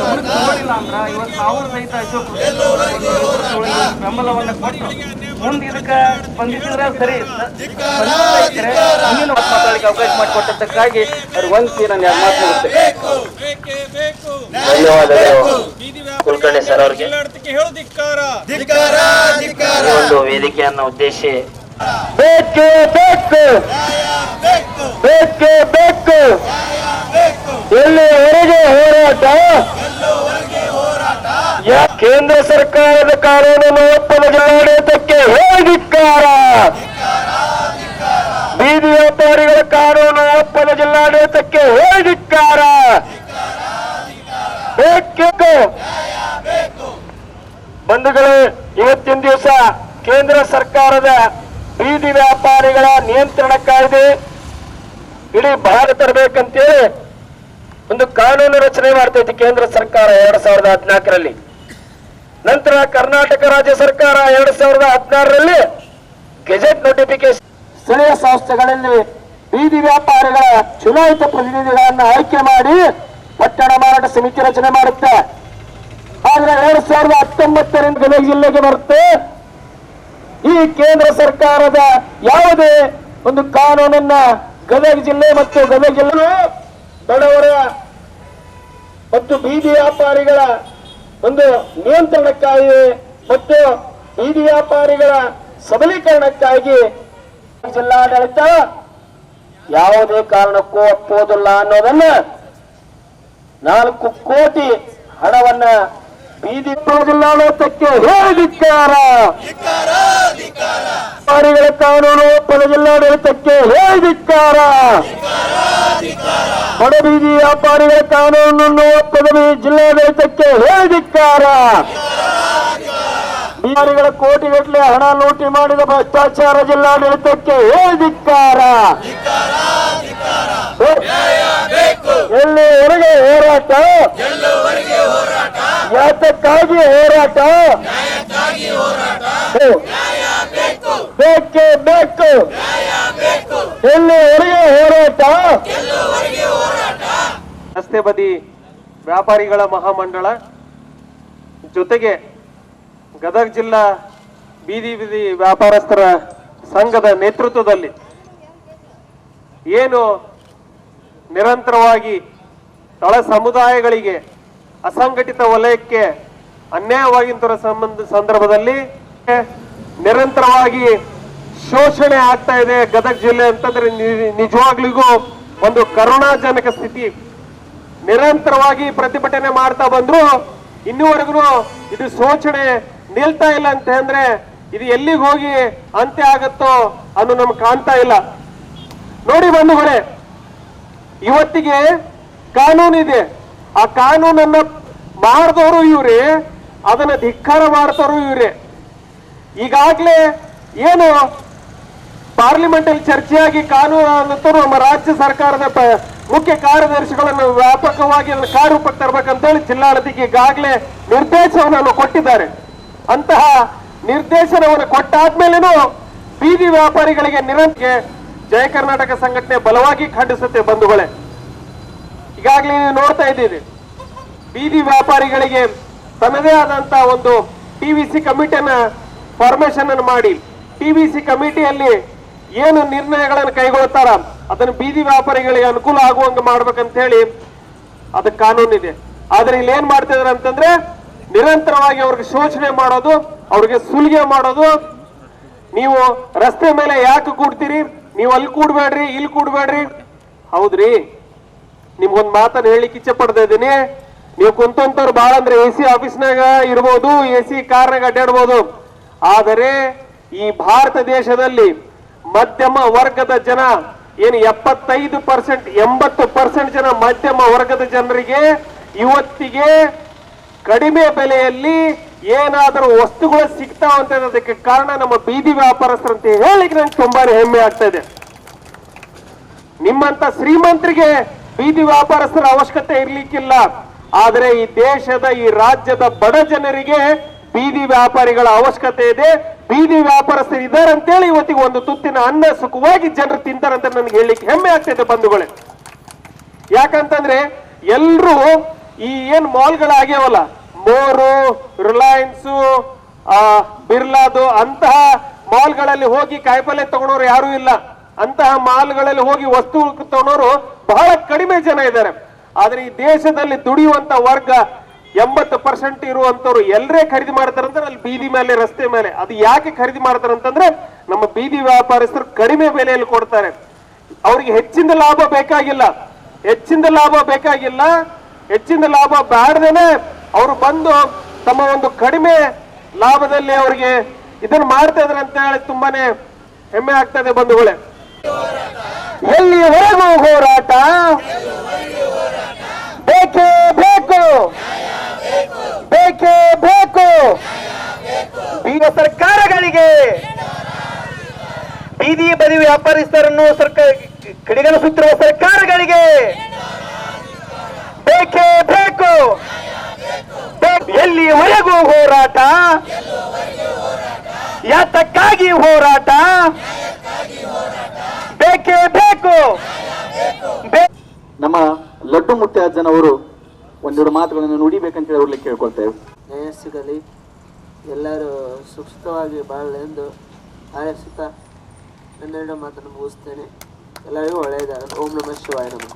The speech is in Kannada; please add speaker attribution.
Speaker 1: ತಗೊಳ್ಳಿಲ್ಲ ಅಂದ್ರ ಇವತ್ತು ನಾವು ಸಹಿತ ಅಶೋಕ್ ಬೆಂಬಲವನ್ನ ಕೊಟ್ಟು ಮುಂದೆ ಇದಕ್ಕೆ ಸ್ಪಂದಿಸಿದ್ರೆ ಸರಿ ಮುಂದಿನ ಮಾತಾಡಲಿಕ್ಕೆ ಅವಕಾಶ ಮಾಡಿಕೊಟ್ಟದ್ದಕ್ಕಾಗಿ ಅವ್ರಿಗೆ ವಂದಿಸಿ ನಾನು ಎರಡು ಮಾತನಾಡುತ್ತೆ.
Speaker 2: ಧನ್ಯವಾದಗಳು ಕುಲಕರ್ಣಿ ಸರ್ ಅವರಿಗೆ. ಒಂದು ವೇದಿಕೆಯನ್ನು ಉದ್ದೇಶಿಸಿ
Speaker 3: ಬೇಕು ಬೇಕು ಬೇಕು ಬೇಕು ಎಲ್ಲಿವರೆಗೆ ಹೋರಾಟ? ಕೇಂದ್ರ ಸರ್ಕಾರದ ಕಾನೂನನ್ನು ಒಪ್ಪದ ಜಿಲ್ಲಾಡಳಿತಕ್ಕೆ ಹೇಗಿಕ್ಕಾರ? ಬೀದಿ ವ್ಯಾಪಾರಿಗಳ ಕಾನೂನು ಒಪ್ಪದ ಜಿಲ್ಲಾಡಳಿತಕ್ಕೆ ಹೇಗಿಕ್ಕಾರ? ಬೇಕು ಬಂಧುಗಳೇ, ಇವತ್ತಿನ ದಿವಸ ಕೇಂದ್ರ ಸರ್ಕಾರದ ಬೀದಿ ವ್ಯಾಪಾರಿಗಳ ನಿಯಂತ್ರಣ ಕಾಯ್ದೆ ಇಡೀ ಭಾರತ ತರಬೇಕಂತೇಳಿ ಒಂದು ಕಾನೂನು ರಚನೆ ಮಾಡ್ತೈತಿ ಕೇಂದ್ರ ಸರ್ಕಾರ 2014ರಲ್ಲಿ. ನಂತರ ಕರ್ನಾಟಕ ರಾಜ್ಯ ಸರ್ಕಾರ 2016ರಲ್ಲಿ ಗೆಜೆಟ್ ನೋಟಿಫಿಕೇಶನ್ ಸ್ಥಳೀಯ ಸಂಸ್ಥೆಗಳಲ್ಲಿ ಬೀದಿ ವ್ಯಾಪಾರಿಗಳ ಚುನಾಯಿತ ಪ್ರತಿನಿಧಿಗಳನ್ನು ಆಯ್ಕೆ ಮಾಡಿ ಪಟ್ಟಣ ಮಾರಾಟ ಸಮಿತಿ ರಚನೆ ಮಾಡುತ್ತೆ. ಆದ್ರೆ 2019ರಿಂದ ಗದಗ ಜಿಲ್ಲೆಗೆ ಬರುತ್ತೆ. ಈ ಕೇಂದ್ರ ಸರ್ಕಾರದ ಯಾವುದೇ ಒಂದು ಕಾನೂನನ್ನ ಗದಗ ಜಿಲ್ಲೆ ಮತ್ತು ಗದಗ ಜಿಲ್ಲೆ ಬಡವರ ಮತ್ತು ಬೀದಿ ವ್ಯಾಪಾರಿಗಳ ಒಂದು ನಿಯಂತ್ರಣಕ್ಕಾಗಿ ಮತ್ತು ಬೀದಿ ವ್ಯಾಪಾರಿಗಳ ಸಬಲೀಕರಣಕ್ಕಾಗಿ ಜಿಲ್ಲಾಡಳಿತ ಯಾವುದೇ ಕಾರಣಕ್ಕೂ ಒಪ್ಪುವುದಿಲ್ಲ ಅನ್ನೋದನ್ನ 4 ಕೋಟಿ ಹಣವನ್ನ ಬೀದಿ ಜಿಲ್ಲಾಡಳಿತಕ್ಕೆ ಹೇಳಿದಿಕ್ಕಾರ. ವ್ಯಾಪಾರಿಗಳ ಕಾನೂನು ಒಪ್ಪದ ಜಿಲ್ಲಾಡಳಿತಕ್ಕೆ ಹೇಳಿದಿಕ್ಕಾರ. ಬಡ ಬೀದಿ ವ್ಯಾಪಾರಿಗಳ ಕಾನೂನನ್ನು ಒಪ್ಪದ ಜಿಲ್ಲಾಡಳಿತಕ್ಕೆ ಹೇಳಿದಿಕ್ಕಾರ. ವ್ಯಾಪಾರಿಗಳ ಕೋಟಿಗಟ್ಟಲೆ ಹಣ ಲೂಟಿ ಮಾಡಿದ ಭ್ರಷ್ಟಾಚಾರ ಜಿಲ್ಲಾಡಳಿತಕ್ಕೆ ಹೇಳಿದಿಕ್ಕಾರ. ಎಲ್ಲಿವರೆಗೆ ಹೋರಾಟ? ಯಾತಕ್ಕಾಗಿ ಹೋರಾಟ? ಬೇಕೇ ಬೇಕು. ಎಲ್ಲಿವರೆಗೆ ಹೋರಾಟ?
Speaker 1: ರಸ್ತೆ ಬದಿ ವ್ಯಾಪಾರಿಗಳ ಮಹಾಮಂಡಳ ಜೊತೆಗೆ ಗದಗ ಜಿಲ್ಲಾ ಬೀದಿ ಬೀದಿ ವ್ಯಾಪಾರಸ್ಥರ ಸಂಘದ ನೇತೃತ್ವದಲ್ಲಿ ಏನು ನಿರಂತರವಾಗಿ ತಳ ಸಮುದಾಯಗಳಿಗೆ ಅಸಂಘಟಿತ ವಲಯಕ್ಕೆ ಅನ್ಯಾಯವಾಗಿಂತರ ಸಂದರ್ಭದಲ್ಲಿ ನಿರಂತರವಾಗಿ ಶೋಷಣೆ ಆಗ್ತಾ ಇದೆ ಗದಗ ಜಿಲ್ಲೆ ಅಂತಂದ್ರೆ ನಿಜವಾಗ್ಲಿಗೂ ಒಂದು ಕರುಣಾಜನಕ ಸ್ಥಿತಿ. ನಿರಂತರವಾಗಿ ಪ್ರತಿಭಟನೆ ಮಾಡ್ತಾ ಬಂದ್ರು ಇನ್ನೂವರೆಗೂ ಇದು ಶೋಷಣೆ ನಿಲ್ತಾ ಇಲ್ಲ ಅಂತ ಅಂದ್ರೆ ಇದು ಎಲ್ಲಿಗೆ ಹೋಗಿ ಅಂತ್ಯ ಆಗತ್ತೋ ಅನ್ನೋ ನಮ್ಗೆ ಕಾಣ್ತಾ ಇಲ್ಲ. ನೋಡಿ ಬಂಧುಗಳೇ, ಇವತ್ತಿಗೆ ಕಾನೂನಿದೆ, ಆ ಕಾನೂನನ್ನ ಮಾಡಿದವರು ಇವ್ರೆ, ಅದನ್ನ ಧಿಕ್ಕಾರ ಮಾಡ್ತಾರು ಇವ್ರೆ. ಈಗಾಗ್ಲೇ ಏನು ಪಾರ್ಲಿಮೆಂಟ್ ಅಲ್ಲಿ ಚರ್ಚೆಯಾಗಿ ಕಾನೂನು ನಮ್ಮ ರಾಜ್ಯ ಸರ್ಕಾರದ ಮುಖ್ಯ ಕಾರ್ಯದರ್ಶಿಗಳನ್ನು ವ್ಯಾಪಕವಾಗಿ ಅದನ್ನು ಕಾರ್ಯರೂಪಕ್ಕೆ ತರಬೇಕಂತೇಳಿ ಜಿಲ್ಲಾಡಳಿತಕ್ಕೆ ಈಗಾಗಲೇ ನಿರ್ದೇಶನವನ್ನು ಕೊಟ್ಟಿದ್ದಾರೆ. ಅಂತಹ ನಿರ್ದೇಶನವನ್ನು ಕೊಟ್ಟಾದ್ಮೇಲೇನು ಬೀದಿ ವ್ಯಾಪಾರಿಗಳಿಗೆ ನಿರಂತರ ಜಯ ಕರ್ನಾಟಕ ಸಂಘಟನೆ ಬಲವಾಗಿ ಖಂಡಿಸುತ್ತೆ ಬಂಧುಗಳೇ. ಈಗಾಗಲೇ ನೀವು ನೋಡ್ತಾ ಇದ್ದೀರಿ, ಬೀದಿ ವ್ಯಾಪಾರಿಗಳಿಗೆ ತನ್ನದೇ ಆದಂತ ಒಂದು ಟಿವಿಸಿ ಕಮಿಟಿಯನ್ನ ಫಾರ್ಮೇಶನ್ ಅನ್ನು ಮಾಡಿ ಟಿವಿಸಿ ಕಮಿಟಿಯಲ್ಲಿ ಏನು ನಿರ್ಣಯಗಳನ್ನು ಕೈಗೊಳ್ತಾರ ಅದನ್ನು ಬೀದಿ ವ್ಯಾಪಾರಿಗಳಿಗೆ ಅನುಕೂಲ ಆಗುವಂಗ ಮಾಡ್ಬೇಕಂತ ಹೇಳಿ ಅದಕ್ಕೆ ಕಾನೂನಿದೆ. ಆದ್ರೆ ಇಲ್ಲಿ ಏನ್ ಮಾಡ್ತಿದಾರೆ ಅಂತಂದ್ರೆ ನಿರಂತರವಾಗಿ ಅವ್ರಿಗೆ ಶೋಷಣೆ ಮಾಡೋದು, ಅವ್ರಿಗೆ ಸುಲಿಗೆ ಮಾಡೋದು. ನೀವು ರಸ್ತೆ ಮೇಲೆ ಯಾಕೆ ಕೂಡ್ತೀರಿ, ನೀವು ಅಲ್ಲಿ ಕೂಡ್ಬೇಡ್ರಿ, ಇಲ್ಲಿ ಕೂಡ್ಬೇಡ್ರಿ. ಹೌದ್ರಿ, ನಿಮ್ಗೊಂದ್ ಮಾತನ್ನ ಹೇಳಿಕ್ಕೆ ಇಚ್ಛೆ ಪಡ್ತಾ ಇದ್ದೀನಿ. ನೀವು ಕುಂತಂತವ್ರು ಬಾಳ ಅಂದ್ರೆ AC ಆಫೀಸ್ನಾಗ ಇರ್ಬೋದು, AC ಕಾರ್ನಾಗ ಅಡ್ಡಾಡ್ಬೋದು. ಆದರೆ ಈ ಭಾರತ ದೇಶದಲ್ಲಿ ಮಧ್ಯಮ ವರ್ಗದ ಜನ ಏನು 75% 80% ಜನ ಮಧ್ಯಮ ವರ್ಗದ ಜನರಿಗೆ ಇವತ್ತಿಗೆ ಕಡಿಮೆ ಬೆಲೆಯಲ್ಲಿ ಏನಾದರೂ ವಸ್ತುಗಳು ಸಿಗ್ತಾವ ಅಂತ ಅದಕ್ಕೆ ಕಾರಣ ನಮ್ಮ ಬೀದಿ ವ್ಯಾಪಾರಸ್ಥರಂತ ಹೇಳಿಕ್ಕೆ ನಂಗೆ ತುಂಬಾನೇ ಹೆಮ್ಮೆ ಆಗ್ತಾ ಇದೆ. ನಿಮ್ಮಂತ ಶ್ರೀಮಂತರಿಗೆ ಬೀದಿ ವ್ಯಾಪಾರಸ್ಥರ ಅವಶ್ಯಕತೆ ಇರ್ಲಿಕ್ಕಿಲ್ಲ. ಆದರೆ ಈ ದೇಶದ ಈ ರಾಜ್ಯದ ಬಡ ಜನರಿಗೆ ಬೀದಿ ವ್ಯಾಪಾರಿಗಳ ಅವಶ್ಯಕತೆ ಇದೆ. ಬೀದಿ ವ್ಯಾಪಾರಸ್ಥರು ಇದ್ದಾರೆ ಅಂತೇಳಿ ಇವತ್ತಿಗೆ ಒಂದು ತುತ್ತಿನ ಅನ್ನ ಸುಖವಾಗಿ ಜನರು ತಿಂತಾರಂತ ನನಗೆ ಹೇಳಲಿಕ್ಕೆ ಹೆಮ್ಮೆ ಆಗ್ತೈತೆ ಬಂಧುಗಳೇ. ಯಾಕಂತಂದ್ರೆ ಎಲ್ರು ಈ ಏನ್ ಮಾಲ್ಗಳಾಗ್ಯಾವಲ್ಲ, ಮೋರು, ರಿಲಯನ್ಸು, ಬಿರ್ಲಾದು ಅಂತಹ ಮಾಲ್ಗಳಲ್ಲಿ ಹೋಗಿ ಕಾಯಿಪಲ್ಯ ತಗೊಳೋರು ಯಾರು ಇಲ್ಲ. ಅಂತಹ ಮಾಲ್ಗಳಲ್ಲಿ ಹೋಗಿ ವಸ್ತು ತಗೊಳೋರು ಬಹಳ ಕಡಿಮೆ ಜನ ಇದ್ದಾರೆ. ಆದ್ರೆ ಈ ದೇಶದಲ್ಲಿ ದುಡಿಯುವಂತ ವರ್ಗ 80% ಇರುವಂತವ್ರು ಎಲ್ಲರೇ ಖರೀದಿ ಮಾಡ್ತಾರಂದ್ರೆ ಅಲ್ಲಿ ಬೀದಿ ಮೇಲೆ, ರಸ್ತೆ ಮೇಲೆ. ಅದು ಯಾಕೆ ಖರೀದಿ ಮಾಡ್ತಾರಂತಂದ್ರೆ ನಮ್ಮ ಬೀದಿ ವ್ಯಾಪಾರಸ್ಥರು ಕಡಿಮೆ ಬೆಲೆಯಲ್ಲಿ ಕೊಡ್ತಾರೆ. ಅವ್ರಿಗೆ ಹೆಚ್ಚಿನ ಲಾಭ ಬೇಕಾಗಿಲ್ಲ, ಹೆಚ್ಚಿನ ಲಾಭ ಬ್ಯಾಡ್ದೇನೆ ಅವರು ಬಂದು ತಮ್ಮ ಒಂದು ಕಡಿಮೆ ಲಾಭದಲ್ಲಿ ಅವರಿಗೆ ಇದನ್ನ ಮಾಡ್ತಾ ಇದ್ರೆ ಅಂತ ಹೇಳಿ ತುಂಬಾನೇ ಹೆಮ್ಮೆ ಆಗ್ತದೆ ಬಂಧುಗಳೇ.
Speaker 3: ಎಲ್ಲಿವರೆಗೂ ಹೋರಾಟ ಬೇಕೇ ಬೇಕು, ಬೇಕೇ ಬೇಕು. ಬೀಗ ಸರ್ಕಾರಗಳಿಗೆ ಬೀದಿ ಬದಿ ವ್ಯಾಪಾರಸ್ಥರನ್ನು ಕಡೆಗಣಿಸುತ್ತಿರುವ ಸರ್ಕಾರಗಳಿಗೆ ಬೇಕೇ ಬೇಕು. ಎಲ್ಲಿವರೆಗೂ ಹೋರಾಟ, ಯಾತಕ್ಕಾಗಿ ಹೋರಾಟ, ಬೇಕೇ ಬೇಕು. ನಮ್ಮ ಲಡ್ಡು ಮುತ್ಯಾಜ್ಜನವರು ಒಂದೆರಡು ಮಾತುಗಳನ್ನು ನುಡಿಬೇಕಂತ ಅವ್ರಲ್ಲಿ ಕೇಳ್ಕೊಳ್ತೇವೆ.
Speaker 4: ನ್ಯಾಯ ಸಿಗಲಿ, ಎಲ್ಲರೂ ಸುಖವಾಗಿ ಬಾಳಲಿ ಎಂದು ಹಾರೈಸುತ್ತಾ ನನ್ನೆರಡು ಮಾತನ್ನು ಮುಗಿಸ್ತೇನೆ. ಎಲ್ಲರಿಗೂ ಒಳ್ಳೆಯದಾಗಲಿ. ಓಂ ನಮಃ ಶಿವಾಯ ನಮಃ.